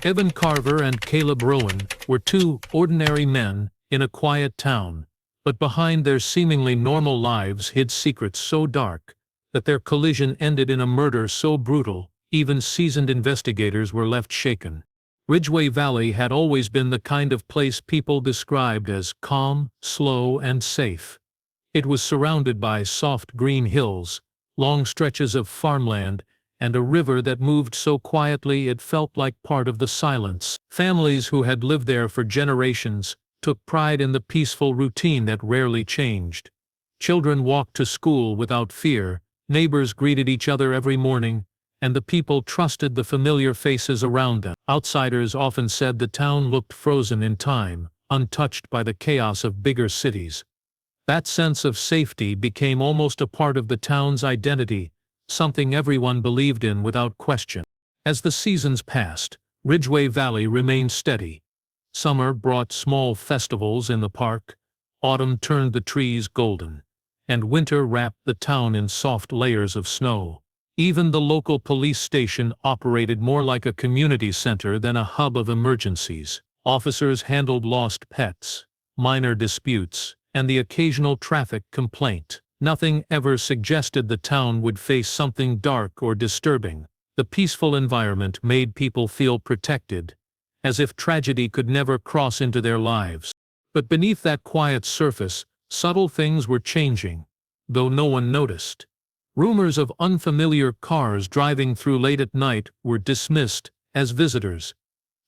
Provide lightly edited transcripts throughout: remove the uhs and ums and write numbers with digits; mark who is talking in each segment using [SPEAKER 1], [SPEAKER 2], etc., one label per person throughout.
[SPEAKER 1] Evan Carver and Caleb Rowen were two ordinary men in a quiet town, but behind their seemingly normal lives hid secrets so dark that their collision ended in a murder so brutal, even seasoned investigators were left shaken. Ridgeway Valley had always been the kind of place people described as calm, slow, and safe. It was surrounded by soft green hills, long stretches of farmland, and a river that moved so quietly it felt like part of the silence. Families who had lived there for generations took pride in the peaceful routine that rarely changed. Children walked to school without fear, neighbors greeted each other every morning, and the people trusted the familiar faces around them. Outsiders often said the town looked frozen in time, untouched by the chaos of bigger cities. That sense of safety became almost a part of the town's identity, something everyone believed in without question. As the seasons passed, Ridgeway Valley remained steady. Summer brought small festivals in the park, autumn turned the trees golden, and winter wrapped the town in soft layers of snow. Even the local police station operated more like a community center than a hub of emergencies. Officers handled lost pets, minor disputes, and the occasional traffic complaint. Nothing ever suggested the town would face something dark or disturbing. The peaceful environment made people feel protected, as if tragedy could never cross into their lives. But beneath that quiet surface, subtle things were changing, though no one noticed. Rumors of unfamiliar cars driving through late at night were dismissed as visitors.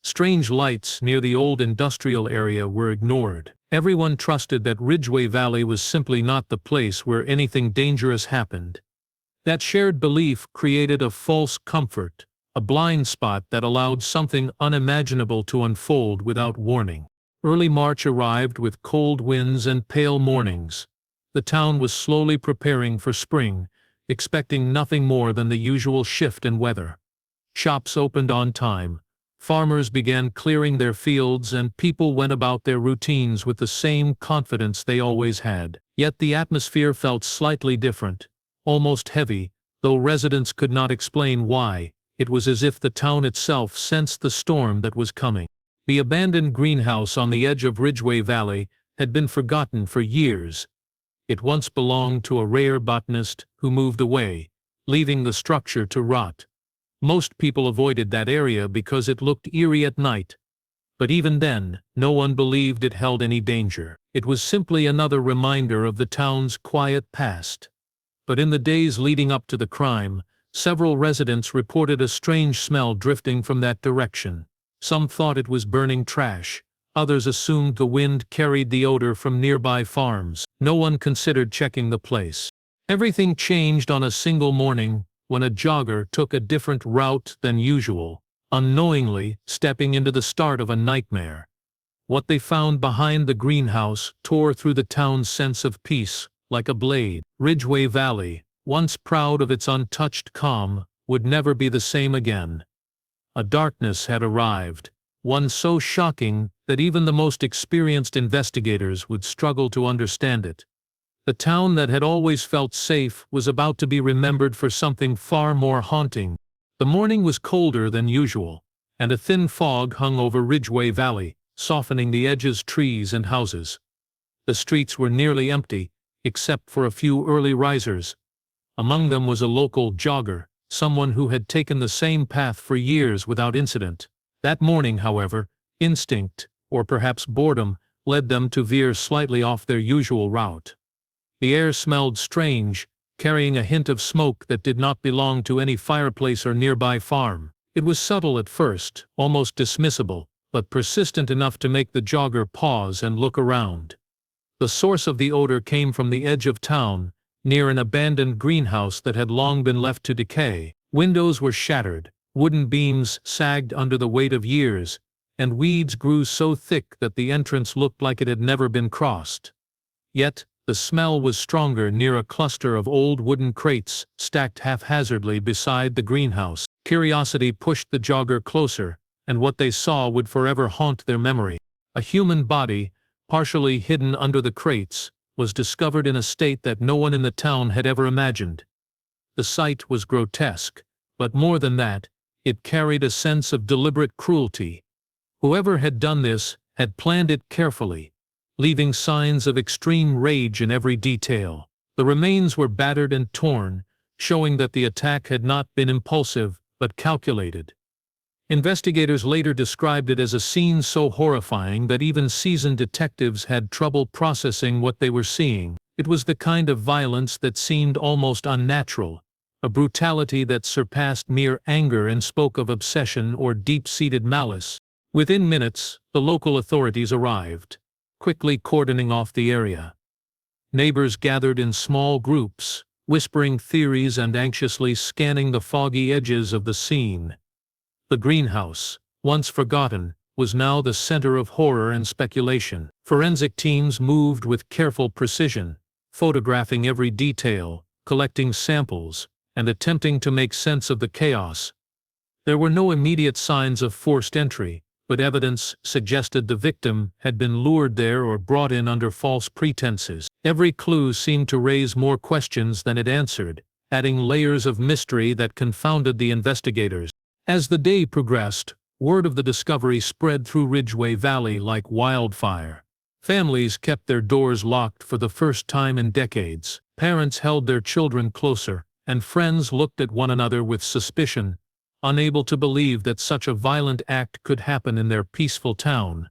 [SPEAKER 1] Strange lights near the old industrial area were ignored. Everyone trusted that Ridgeway Valley was simply not the place where anything dangerous happened. That shared belief created a false comfort, a blind spot that allowed something unimaginable to unfold without warning. Early March arrived with cold winds and pale mornings. The town was slowly preparing for spring, expecting nothing more than the usual shift in weather. Shops opened on time. Farmers began clearing their fields, and people went about their routines with the same confidence they always had. Yet the atmosphere felt slightly different, almost heavy, though residents could not explain why. It was as if the town itself sensed the storm that was coming. The abandoned greenhouse on the edge of Ridgeway Valley had been forgotten for years. It once belonged to a rare botanist who moved away, leaving the structure to rot. Most people avoided that area because it looked eerie at night. But even then, no one believed it held any danger. It was simply another reminder of the town's quiet past. But in the days leading up to the crime, several residents reported a strange smell drifting from that direction. Some thought it was burning trash. Others assumed the wind carried the odor from nearby farms. No one considered checking the place. Everything changed on a single morning, when a jogger took a different route than usual, unknowingly stepping into the start of a nightmare. What they found behind the greenhouse tore through the town's sense of peace like a blade. Ridgeway Valley, once proud of its untouched calm, would never be the same again. A darkness had arrived, one so shocking that even the most experienced investigators would struggle to understand it. The town that had always felt safe was about to be remembered for something far more haunting. The morning was colder than usual, and a thin fog hung over Ridgeway Valley, softening the edges, trees, and houses. The streets were nearly empty, except for a few early risers. Among them was a local jogger, someone who had taken the same path for years without incident. That morning, however, instinct, or perhaps boredom, led them to veer slightly off their usual route. The air smelled strange, carrying a hint of smoke that did not belong to any fireplace or nearby farm. It was subtle at first, almost dismissible, but persistent enough to make the jogger pause and look around. The source of the odor came from the edge of town, near an abandoned greenhouse that had long been left to decay. Windows were shattered, wooden beams sagged under the weight of years, and weeds grew so thick that the entrance looked like it had never been crossed. Yet, the smell was stronger near a cluster of old wooden crates stacked haphazardly beside the greenhouse. Curiosity pushed the jogger closer, and what they saw would forever haunt their memory. A human body, partially hidden under the crates, was discovered in a state that no one in the town had ever imagined. The sight was grotesque, but more than that, it carried a sense of deliberate cruelty. Whoever had done this had planned it carefully, leaving signs of extreme rage in every detail. The remains were battered and torn, showing that the attack had not been impulsive but calculated. Investigators later described it as a scene so horrifying that even seasoned detectives had trouble processing what they were seeing. It was the kind of violence that seemed almost unnatural, a brutality that surpassed mere anger and spoke of obsession or deep-seated malice. Within minutes, the local authorities arrived, quickly cordoning off the area. Neighbors gathered in small groups, whispering theories and anxiously scanning the foggy edges of the scene. The greenhouse, once forgotten, was now the center of horror and speculation. Forensic teams moved with careful precision, photographing every detail, collecting samples, and attempting to make sense of the chaos. There were no immediate signs of forced entry, but evidence suggested the victim had been lured there or brought in under false pretenses. Every clue seemed to raise more questions than it answered, adding layers of mystery that confounded the investigators. As the day progressed, word of the discovery spread through Ridgeway Valley like wildfire. Families kept their doors locked for the first time in decades. Parents held their children closer, and friends looked at one another with suspicion, unable to believe that such a violent act could happen in their peaceful town.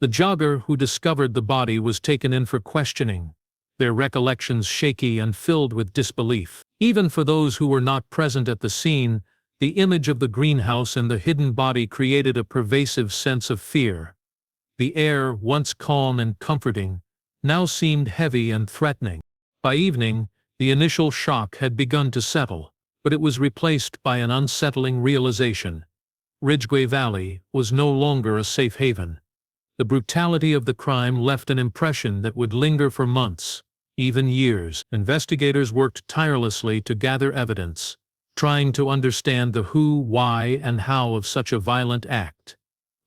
[SPEAKER 1] The jogger who discovered the body was taken in for questioning, their recollections shaky and filled with disbelief. Even for those who were not present at the scene, the image of the greenhouse and the hidden body created a pervasive sense of fear. The air, once calm and comforting, now seemed heavy and threatening. By evening, the initial shock had begun to settle, but it was replaced by an unsettling realization. Ridgeway Valley was no longer a safe haven. The brutality of the crime left an impression that would linger for months, even years. Investigators worked tirelessly to gather evidence, trying to understand the who, why, and how of such a violent act.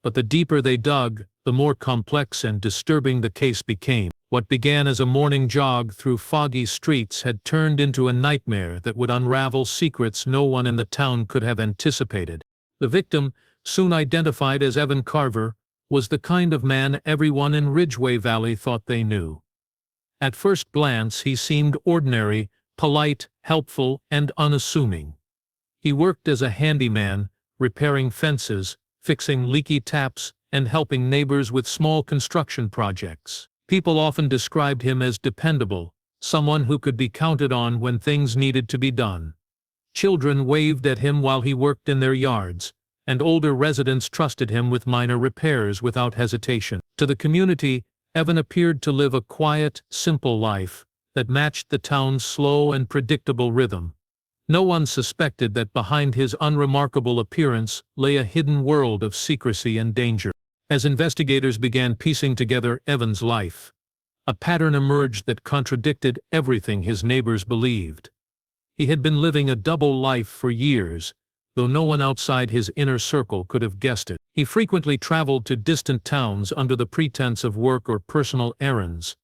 [SPEAKER 1] But the deeper they dug, the more complex and disturbing the case became. What began as a morning jog through foggy streets had turned into a nightmare that would unravel secrets no one in the town could have anticipated. The victim, soon identified as Evan Carver, was the kind of man everyone in Ridgeway Valley thought they knew. At first glance, he seemed ordinary, polite, helpful, and unassuming. He worked as a handyman, repairing fences, fixing leaky taps, and helping neighbors with small construction projects. People often described him as dependable, someone who could be counted on when things needed to be done. Children waved at him while he worked in their yards, and older residents trusted him with minor repairs without hesitation. To the community, Evan appeared to live a quiet, simple life that matched the town's slow and predictable rhythm. No one suspected that behind his unremarkable appearance lay a hidden world of secrecy and danger. As investigators began piecing together Evan's life, a pattern emerged that contradicted everything his neighbors believed. He had been living a double life for years, though no one outside his inner circle could have guessed it. He frequently traveled to distant towns under the pretense of work or personal errands,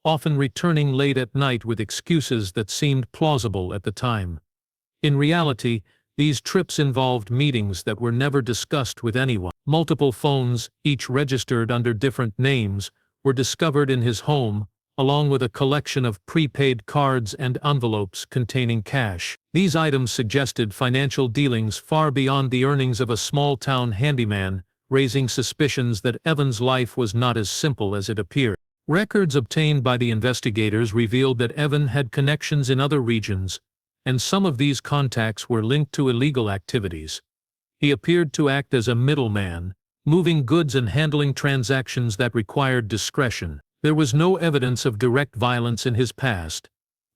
[SPEAKER 1] often returning late at night with excuses that seemed plausible at the time. In reality, these trips involved meetings that were never discussed with anyone. Multiple phones, each registered under different names, were discovered in his home, along with a collection of prepaid cards and envelopes containing cash. These items suggested financial dealings far beyond the earnings of a small-town handyman, raising suspicions that Evan's life was not as simple as it appeared. Records obtained by the investigators revealed that Evan had connections in other regions, and some of these contacts were linked to illegal activities. He appeared to act as a middleman, moving goods and handling transactions that required discretion. There was no evidence of direct violence in his past,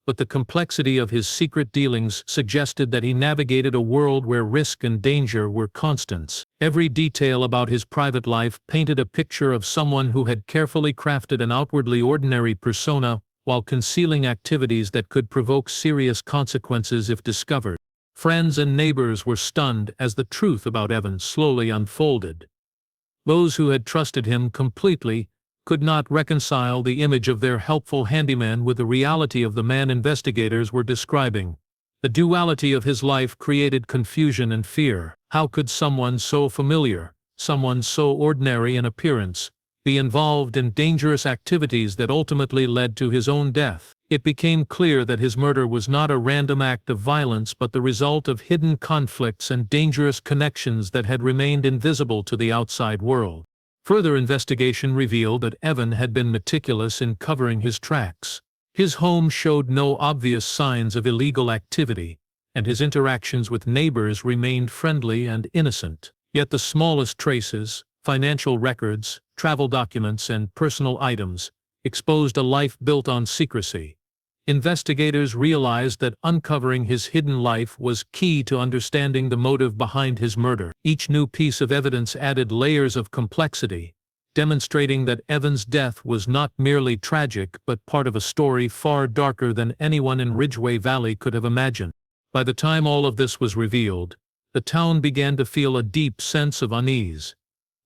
[SPEAKER 1] but the complexity of his secret dealings suggested that he navigated a world where risk and danger were constants. Every detail about his private life painted a picture of someone who had carefully crafted an outwardly ordinary persona while concealing activities that could provoke serious consequences if discovered. Friends and neighbors were stunned as the truth about Evan slowly unfolded. Those who had trusted him completely could not reconcile the image of their helpful handyman with the reality of the man investigators were describing. The duality of his life created confusion and fear. How could someone so familiar, someone so ordinary in appearance, be involved in dangerous activities that ultimately led to his own death? It became clear that his murder was not a random act of violence but the result of hidden conflicts and dangerous connections that had remained invisible to the outside world. Further investigation revealed that Evan had been meticulous in covering his tracks. His home showed no obvious signs of illegal activity, and his interactions with neighbors remained friendly and innocent. Yet the smallest traces, financial records, travel documents, and personal items, exposed a life built on secrecy. Investigators realized that uncovering his hidden life was key to understanding the motive behind his murder. Each new piece of evidence added layers of complexity, demonstrating that Evan's death was not merely tragic but part of a story far darker than anyone in Ridgeway Valley could have imagined. By the time all of this was revealed, the town began to feel a deep sense of unease.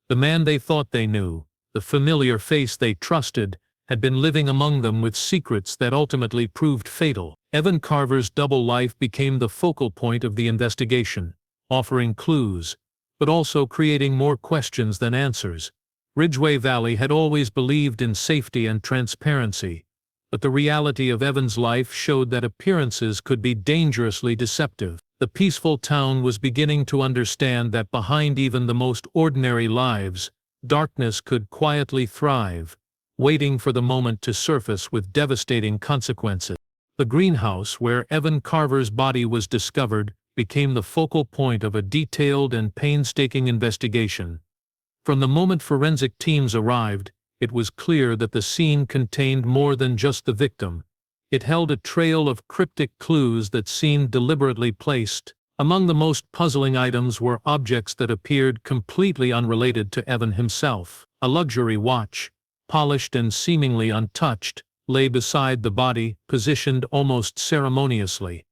[SPEAKER 1] The man they thought they knew, the familiar face they trusted, had been living among them with secrets that ultimately proved fatal. Evan Carver's double life became the focal point of the investigation, offering clues, but also creating more questions than answers. Ridgeway Valley had always believed in safety and transparency, but the reality of Evan's life showed that appearances could be dangerously deceptive. The peaceful town was beginning to understand that behind even the most ordinary lives, darkness could quietly thrive, waiting for the moment to surface with devastating consequences. The greenhouse where Evan Carver's body was discovered became the focal point of a detailed and painstaking investigation. From the moment forensic teams arrived, it was clear that the scene contained more than just the victim. It held a trail of cryptic clues that seemed deliberately placed. Among the most puzzling items were objects that appeared completely unrelated to Evan himself. A luxury watch, polished and seemingly untouched, lay beside the body, positioned almost ceremoniously.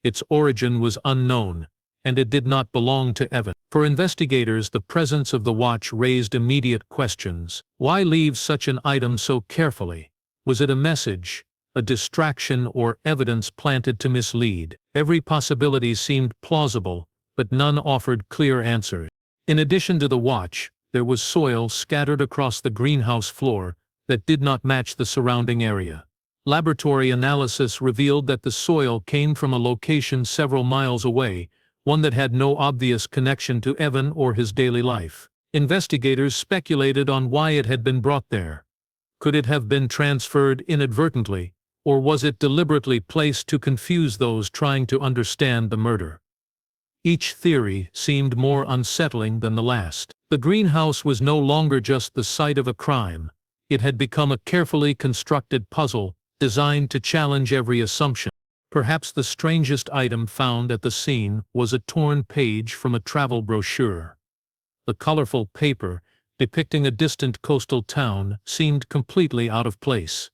[SPEAKER 1] Its origin was unknown, and it did not belong to Evan. For investigators, the presence of the watch raised immediate questions. Why leave such an item so carefully? Was it a message, a distraction, or evidence planted to mislead? Every possibility seemed plausible, but none offered clear answers. In addition to the watch, there was soil scattered across the greenhouse floor that did not match the surrounding area. Laboratory analysis revealed that the soil came from a location several miles away, one that had no obvious connection to Evan or his daily life. Investigators speculated on why it had been brought there. Could it have been transferred inadvertently, or was it deliberately placed to confuse those trying to understand the murder? Each theory seemed more unsettling than the last. The greenhouse was no longer just the site of a crime. It had become a carefully constructed puzzle designed to challenge every assumption. Perhaps the strangest item found at the scene was a torn page from a travel brochure. The colorful paper, depicting a distant coastal town, seemed completely out of place.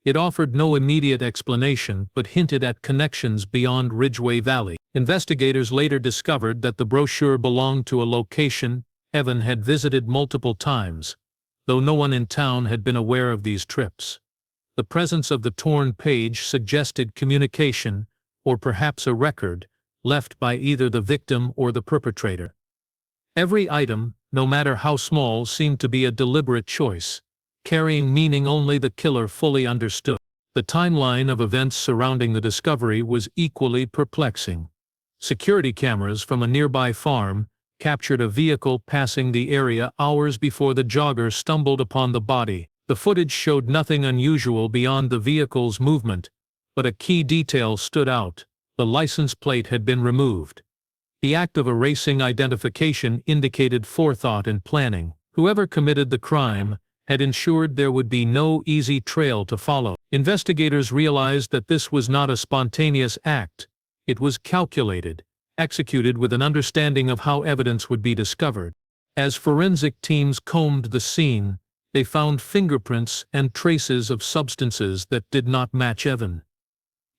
[SPEAKER 1] It offered no immediate explanation but hinted at connections beyond Ridgeway Valley. Investigators later discovered that the brochure belonged to a location Evan had visited multiple times, though no one in town had been aware of these trips. The presence of the torn page suggested communication, or perhaps a record, left by either the victim or the perpetrator. Every item, no matter how small, seemed to be a deliberate choice, carrying meaning only the killer fully understood. The timeline of events surrounding the discovery was equally perplexing. Security cameras from a nearby farm captured a vehicle passing the area hours before the jogger stumbled upon the body. The footage showed nothing unusual beyond the vehicle's movement, but a key detail stood out: the license plate had been removed. The act of erasing identification indicated forethought and planning. Whoever committed the crime had ensured there would be no easy trail to follow. Investigators realized that this was not a spontaneous act. It was calculated, executed with an understanding of how evidence would be discovered. As forensic teams combed the scene, they found fingerprints and traces of substances that did not match Evan.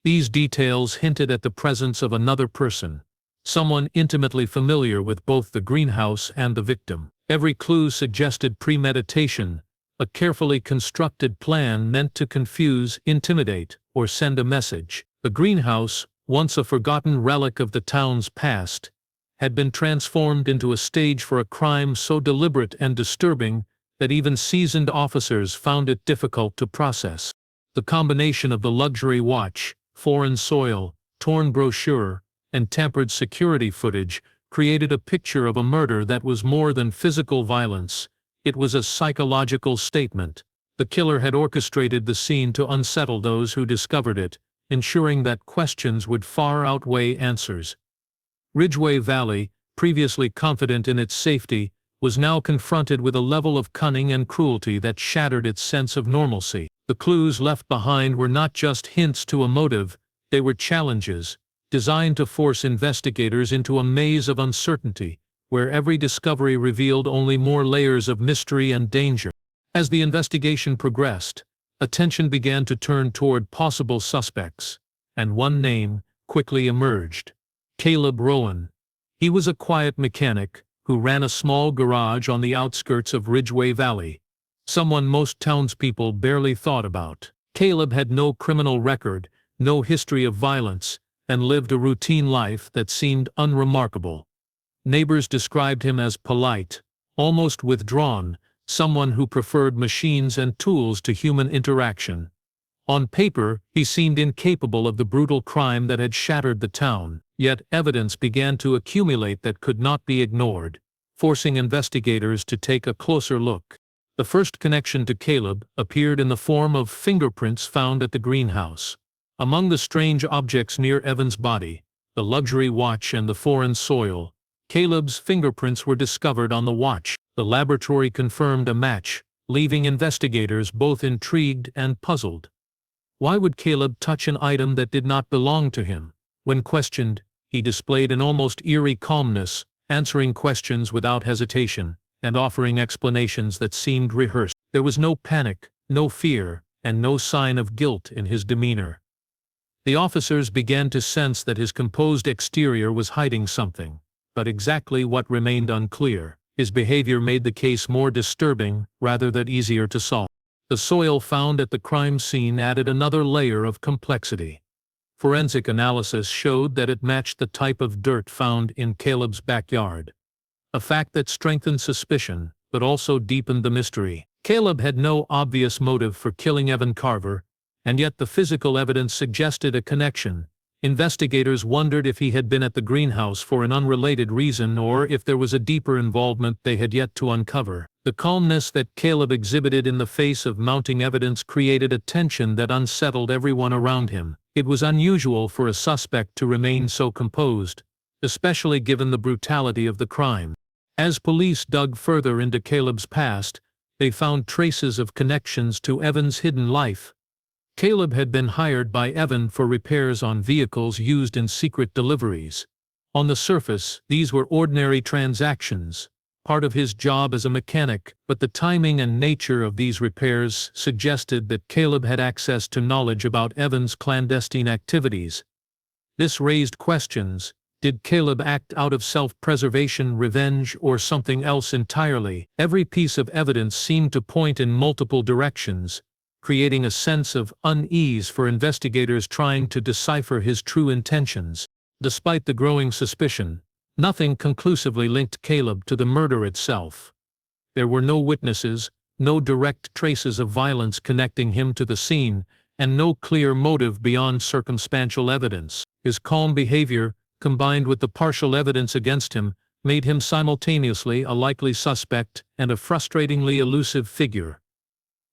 [SPEAKER 1] These details hinted at the presence of another person, someone intimately familiar with both the greenhouse and the victim. Every clue suggested premeditation, a carefully constructed plan meant to confuse, intimidate, or send a message. The greenhouse, once a forgotten relic of the town's past, had been transformed into a stage for a crime so deliberate and disturbing that even seasoned officers found it difficult to process. The combination of the luxury watch, foreign soil, torn brochure, and tampered security footage created a picture of a murder that was more than physical violence. It was a psychological statement. The killer had orchestrated the scene to unsettle those who discovered it, ensuring that questions would far outweigh answers. Ridgeway Valley, previously confident in its safety, was now confronted with a level of cunning and cruelty that shattered its sense of normalcy. The clues left behind were not just hints to a motive, they were challenges, designed to force investigators into a maze of uncertainty, where every discovery revealed only more layers of mystery and danger. As the investigation progressed, attention began to turn toward possible suspects, and one name quickly emerged: Caleb Rowen. He was a quiet mechanic who ran a small garage on the outskirts of Ridgeway Valley, someone most townspeople barely thought about. Caleb had no criminal record, no history of violence, and lived a routine life that seemed unremarkable. Neighbors described him as polite, almost withdrawn, someone who preferred machines and tools to human interaction. On paper, he seemed incapable of the brutal crime that had shattered the town, yet evidence began to accumulate that could not be ignored, forcing investigators to take a closer look. The first connection to Caleb appeared in the form of fingerprints found at the greenhouse. Among the strange objects near Evan's body, the luxury watch and the foreign soil, Caleb's fingerprints were discovered on the watch. The laboratory confirmed a match, leaving investigators both intrigued and puzzled. Why would Caleb touch an item that did not belong to him? When questioned, he displayed an almost eerie calmness, answering questions without hesitation, and offering explanations that seemed rehearsed. There was no panic, no fear, and no sign of guilt in his demeanor. The officers began to sense that his composed exterior was hiding something, but exactly what remained unclear. His behavior made the case more disturbing rather than easier to solve. The soil found at the crime scene added another layer of complexity. Forensic analysis showed that it matched the type of dirt found in Caleb's backyard, a fact that strengthened suspicion but also deepened the mystery. Caleb had no obvious motive for killing Evan Carver, and yet the physical evidence suggested a connection. Investigators wondered if he had been at the greenhouse for an unrelated reason or if there was a deeper involvement they had yet to uncover. The calmness that Caleb exhibited in the face of mounting evidence created a tension that unsettled everyone around him. It was unusual for a suspect to remain so composed, especially given the brutality of the crime. As police dug further into Caleb's past, they found traces of connections to Evan's hidden life. Caleb had been hired by Evan for repairs on vehicles used in secret deliveries. On the surface, these were ordinary transactions, part of his job as a mechanic, but the timing and nature of these repairs suggested that Caleb had access to knowledge about Evan's clandestine activities. This raised questions. Did Caleb act out of self-preservation, revenge, or something else entirely? Every piece of evidence seemed to point in multiple directions, creating a sense of unease for investigators trying to decipher his true intentions. Despite the growing suspicion, nothing conclusively linked Caleb to the murder itself. There were no witnesses, no direct traces of violence connecting him to the scene, and no clear motive beyond circumstantial evidence. His calm behavior, combined with the partial evidence against him, made him simultaneously a likely suspect and a frustratingly elusive figure.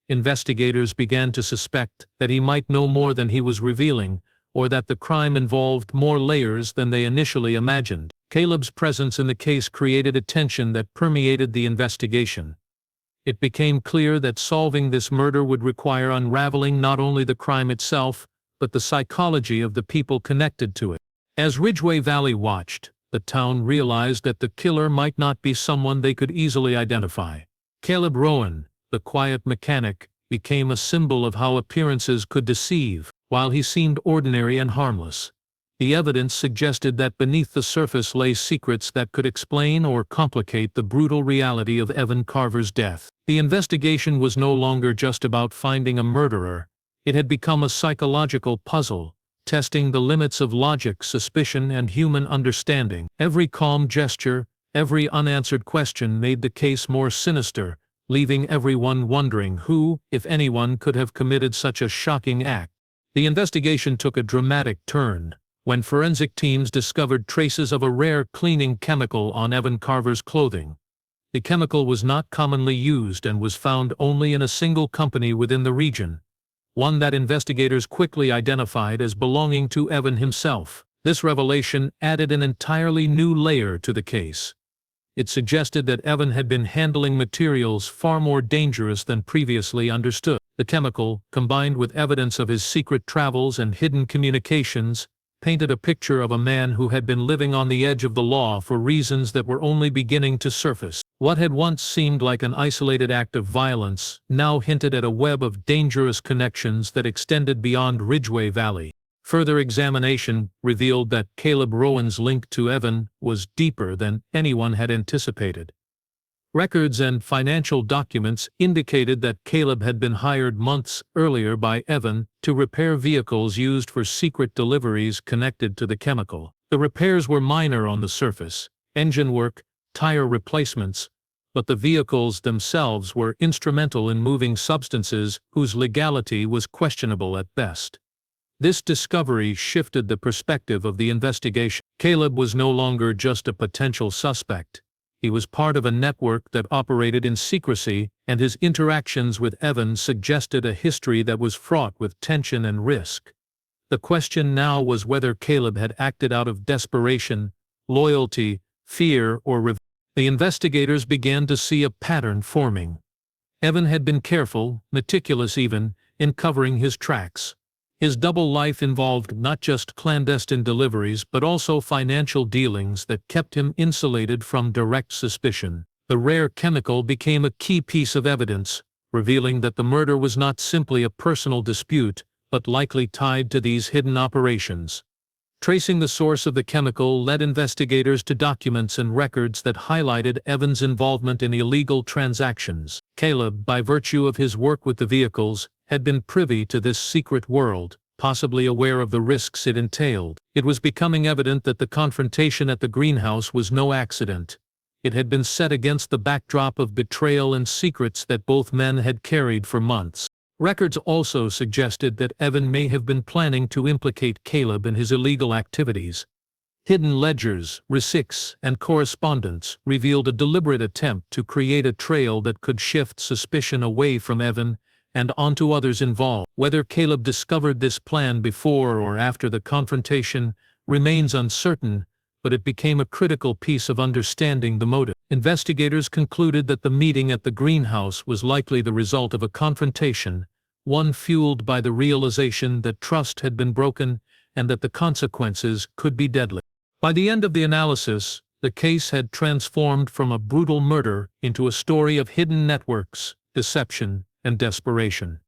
[SPEAKER 1] Investigators began to suspect that he might know more than he was revealing, or that the crime involved more layers than they initially imagined. Caleb's presence in the case created a tension that permeated the investigation. It became clear that solving this murder would require unraveling not only the crime itself, but the psychology of the people connected to it. As Ridgeway Valley watched, the town realized that the killer might not be someone they could easily identify. Caleb Rowen, the quiet mechanic, became a symbol of how appearances could deceive. While he seemed ordinary and harmless, the evidence suggested that beneath the surface lay secrets that could explain or complicate the brutal reality of Evan Carver's death. The investigation was no longer just about finding a murderer. It had become a psychological puzzle, testing the limits of logic, suspicion, and human understanding. Every calm gesture, every unanswered question made the case more sinister, leaving everyone wondering who, if anyone, could have committed such a shocking act. The investigation took a dramatic turn when forensic teams discovered traces of a rare cleaning chemical on Evan Carver's clothing. The chemical was not commonly used and was found only in a single company within the region, one that investigators quickly identified as belonging to Evan himself. This revelation added an entirely new layer to the case. It suggested that Evan had been handling materials far more dangerous than previously understood. The chemical, combined with evidence of his secret travels and hidden communications, painted a picture of a man who had been living on the edge of the law for reasons that were only beginning to surface. What had once seemed like an isolated act of violence now hinted at a web of dangerous connections that extended beyond Ridgeway Valley. Further examination revealed that Caleb Rowen's link to Evan was deeper than anyone had anticipated. Records and financial documents indicated that Caleb had been hired months earlier by Evan to repair vehicles used for secret deliveries connected to the chemical. The repairs were minor on the surface, engine work, tire replacements, but the vehicles themselves were instrumental in moving substances whose legality was questionable at best. This discovery shifted the perspective of the investigation. Caleb was no longer just a potential suspect. He was part of a network that operated in secrecy, and his interactions with Evan suggested a history that was fraught with tension and risk. The question now was whether Caleb had acted out of desperation, loyalty, fear, or revenge. The investigators began to see a pattern forming. Evan had been careful, meticulous even, in covering his tracks. His double life involved not just clandestine deliveries but also financial dealings that kept him insulated from direct suspicion. The rare chemical became a key piece of evidence, revealing that the murder was not simply a personal dispute, but likely tied to these hidden operations. Tracing the source of the chemical led investigators to documents and records that highlighted Evan's involvement in illegal transactions. Caleb, by virtue of his work with the vehicles, had been privy to this secret world, possibly aware of the risks it entailed. It was becoming evident that the confrontation at the greenhouse was no accident. It had been set against the backdrop of betrayal and secrets that both men had carried for months. Records also suggested that Evan may have been planning to implicate Caleb in his illegal activities. Hidden ledgers, receipts, and correspondence revealed a deliberate attempt to create a trail that could shift suspicion away from Evan and onto others involved. Whether Caleb discovered this plan before or after the confrontation remains uncertain, but it became a critical piece of understanding the motive. Investigators concluded that the meeting at the greenhouse was likely the result of a confrontation, one fueled by the realization that trust had been broken and that the consequences could be deadly. By the end of the analysis, the case had transformed from a brutal murder into a story of hidden networks, deception, and desperation.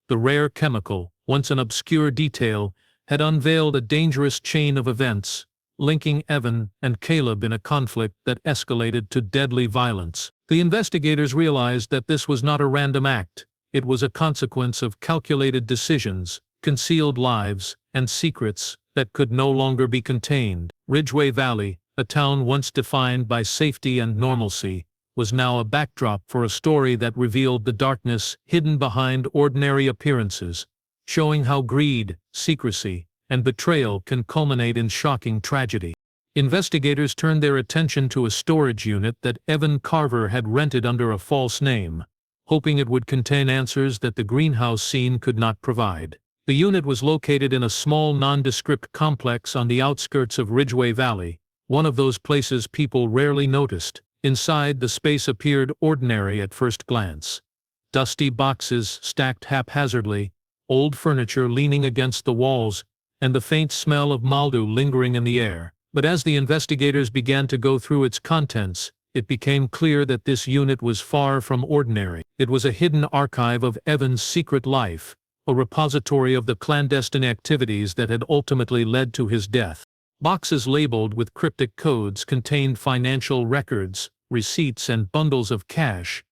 [SPEAKER 1] The rare chemical, once an obscure detail, had unveiled a dangerous chain of events, linking Evan and Caleb in a conflict that escalated to deadly violence. The investigators realized that this was not a random act. It was a consequence of calculated decisions, concealed lives, and secrets that could no longer be contained. Ridgeway Valley, a town once defined by safety and normalcy, was now a backdrop for a story that revealed the darkness hidden behind ordinary appearances, showing how greed, secrecy, and betrayal can culminate in shocking tragedy. Investigators turned their attention to a storage unit that Evan Carver had rented under a false name, hoping it would contain answers that the greenhouse scene could not provide. The unit was located in a small nondescript complex on the outskirts of Ridgeway Valley, one of those places people rarely noticed. Inside, the space appeared ordinary at first glance. Dusty boxes stacked haphazardly, old furniture leaning against the walls, and the faint smell of mildew lingering in the air. But as the investigators began to go through its contents, it became clear that this unit was far from ordinary. It was a hidden archive of Evan's secret life, a repository of the clandestine activities that had ultimately led to his death. Boxes labeled with cryptic codes contained financial records, receipts, and bundles of cash,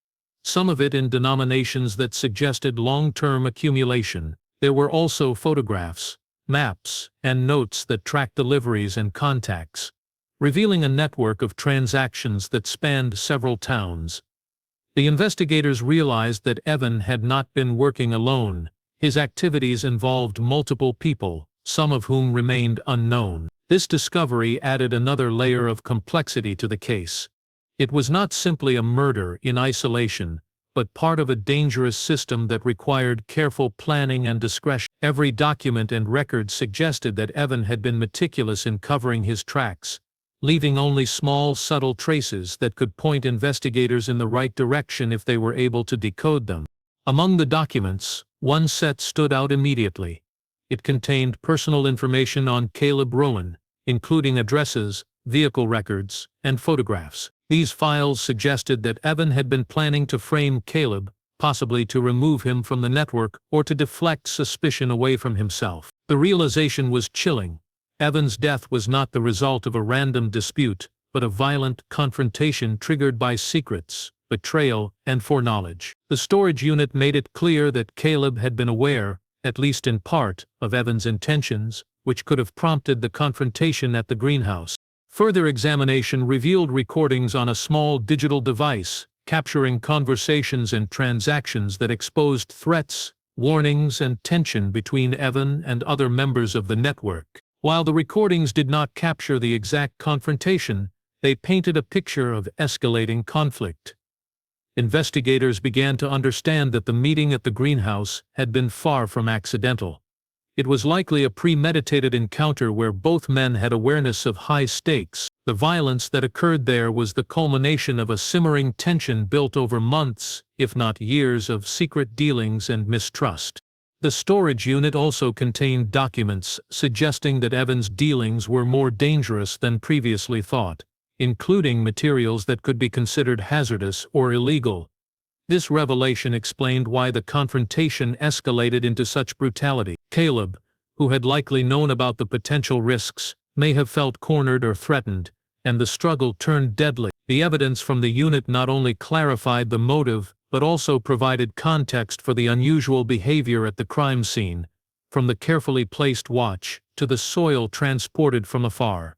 [SPEAKER 1] some of it in denominations that suggested long-term accumulation. There were also photographs, maps, and notes that tracked deliveries and contacts, revealing a network of transactions that spanned several towns. The investigators realized that Evan had not been working alone. His activities involved multiple people, some of whom remained unknown. This discovery added another layer of complexity to the case. It was not simply a murder in isolation, but part of a dangerous system that required careful planning and discretion. Every document and record suggested that Evan had been meticulous in covering his tracks, leaving only small, subtle traces that could point investigators in the right direction if they were able to decode them. Among the documents, one set stood out immediately. It contained personal information on Caleb Rowen, including addresses, vehicle records, and photographs. These files suggested that Evan had been planning to frame Caleb, possibly to remove him from the network or to deflect suspicion away from himself. The realization was chilling. Evan's death was not the result of a random dispute, but a violent confrontation triggered by secrets, betrayal, and foreknowledge. The storage unit made it clear that Caleb had been aware, at least in part, of Evan's intentions, which could have prompted the confrontation at the greenhouse. Further examination revealed recordings on a small digital device, capturing conversations and transactions that exposed threats, warnings, and tension between Evan and other members of the network. While the recordings did not capture the exact confrontation, they painted a picture of escalating conflict. Investigators began to understand that the meeting at the greenhouse had been far from accidental. It was likely a premeditated encounter where both men had awareness of high stakes. The violence that occurred there was the culmination of a simmering tension built over months, if not years, of secret dealings and mistrust. The storage unit also contained documents suggesting that Evan's dealings were more dangerous than previously thought, including materials that could be considered hazardous or illegal. This revelation explained why the confrontation escalated into such brutality. Caleb, who had likely known about the potential risks, may have felt cornered or threatened, and the struggle turned deadly. The evidence from the unit not only clarified the motive, but also provided context for the unusual behavior at the crime scene, from the carefully placed watch to the soil transported from afar.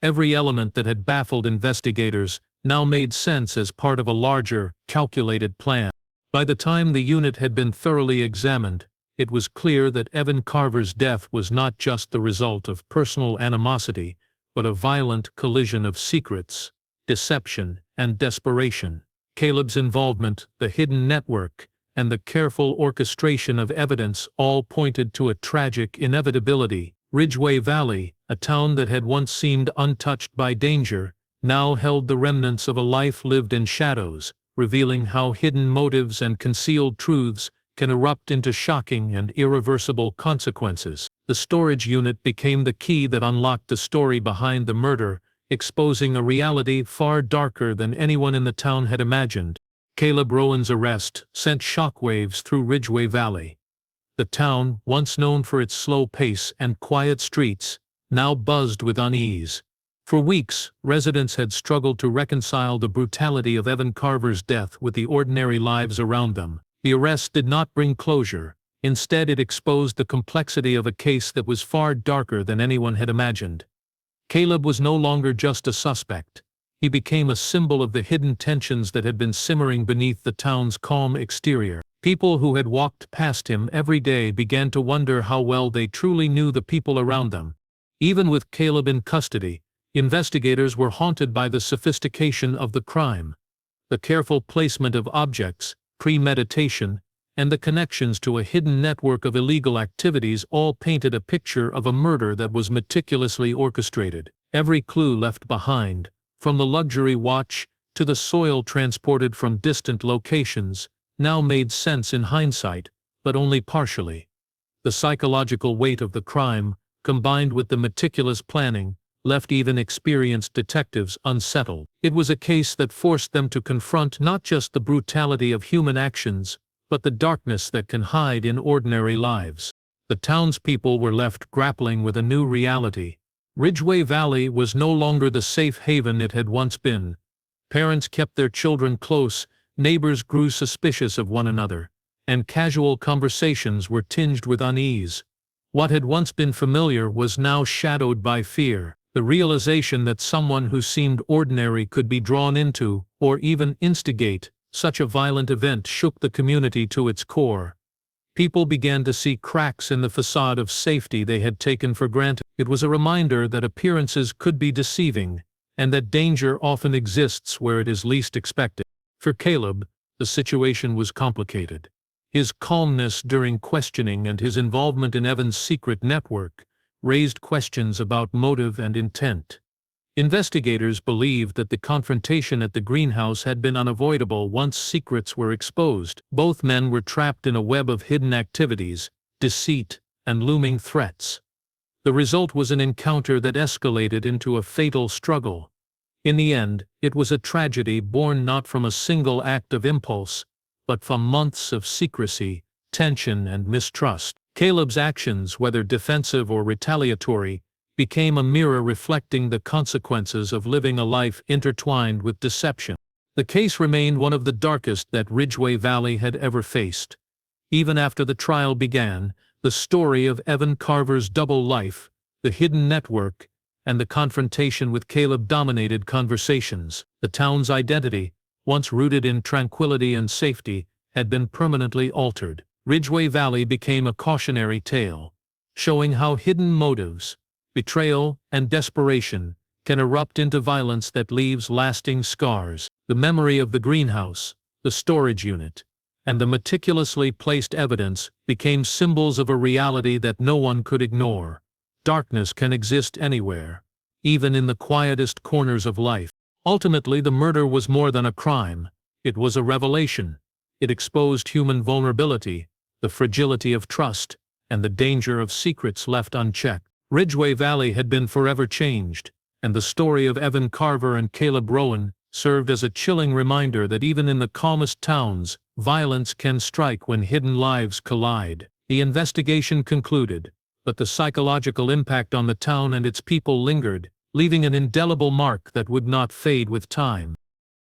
[SPEAKER 1] Every element that had baffled investigators now made sense as part of a larger, calculated plan. By the time the unit had been thoroughly examined, it was clear that Evan Carver's death was not just the result of personal animosity, but a violent collision of secrets, deception, and desperation. Caleb's involvement, the hidden network, and the careful orchestration of evidence all pointed to a tragic inevitability. Ridgeway Valley, a town that had once seemed untouched by danger, now held the remnants of a life lived in shadows, revealing how hidden motives and concealed truths can erupt into shocking and irreversible consequences. The storage unit became the key that unlocked the story behind the murder, exposing a reality far darker than anyone in the town had imagined. Caleb Rowen's arrest sent shockwaves through Ridgeway Valley. The town, once known for its slow pace and quiet streets, now buzzed with unease. For weeks, residents had struggled to reconcile the brutality of Evan Carver's death with the ordinary lives around them. The arrest did not bring closure. Instead, it exposed the complexity of a case that was far darker than anyone had imagined. Caleb was no longer just a suspect. He became a symbol of the hidden tensions that had been simmering beneath the town's calm exterior. People who had walked past him every day began to wonder how well they truly knew the people around them. Even with Caleb in custody, investigators were haunted by the sophistication of the crime. The careful placement of objects, premeditation, and the connections to a hidden network of illegal activities all painted a picture of a murder that was meticulously orchestrated. Every clue left behind, from the luxury watch to the soil transported from distant locations, now made sense in hindsight, but only partially. The psychological weight of the crime, combined with the meticulous planning, left even experienced detectives unsettled. It was a case that forced them to confront not just the brutality of human actions, but the darkness that can hide in ordinary lives. The townspeople were left grappling with a new reality. Ridgeway Valley was no longer the safe haven it had once been. Parents kept their children close, neighbors grew suspicious of one another, and casual conversations were tinged with unease. What had once been familiar was now shadowed by fear. The realization that someone who seemed ordinary could be drawn into, or even instigate, such a violent event shook the community to its core. People began to see cracks in the facade of safety they had taken for granted. It was a reminder that appearances could be deceiving, and that danger often exists where it is least expected. For Caleb, the situation was complicated. His calmness during questioning and his involvement in Evan's secret network raised questions about motive and intent. Investigators believed that the confrontation at the greenhouse had been unavoidable once secrets were exposed. Both men were trapped in a web of hidden activities, deceit, and looming threats. The result was an encounter that escalated into a fatal struggle. In the end, it was a tragedy born not from a single act of impulse, but from months of secrecy, tension, and mistrust. Caleb's actions, whether defensive or retaliatory, became a mirror reflecting the consequences of living a life intertwined with deception. The case remained one of the darkest that Ridgeway Valley had ever faced. Even after the trial began, the story of Evan Carver's double life, the hidden network, and the confrontation with Caleb dominated conversations. The town's identity, once rooted in tranquility and safety, had been permanently altered. Ridgeway Valley became a cautionary tale, showing how hidden motives, betrayal, and desperation can erupt into violence that leaves lasting scars. The memory of the greenhouse, the storage unit, and the meticulously placed evidence became symbols of a reality that no one could ignore. Darkness can exist anywhere, even in the quietest corners of life. Ultimately, the murder was more than a crime. It was a revelation. It exposed human vulnerability, the fragility of trust, and the danger of secrets left unchecked. Ridgeway Valley had been forever changed, and the story of Evan Carver and Caleb Rowen served as a chilling reminder that even in the calmest towns, violence can strike when hidden lives collide. The investigation concluded, but the psychological impact on the town and its people lingered, leaving an indelible mark that would not fade with time.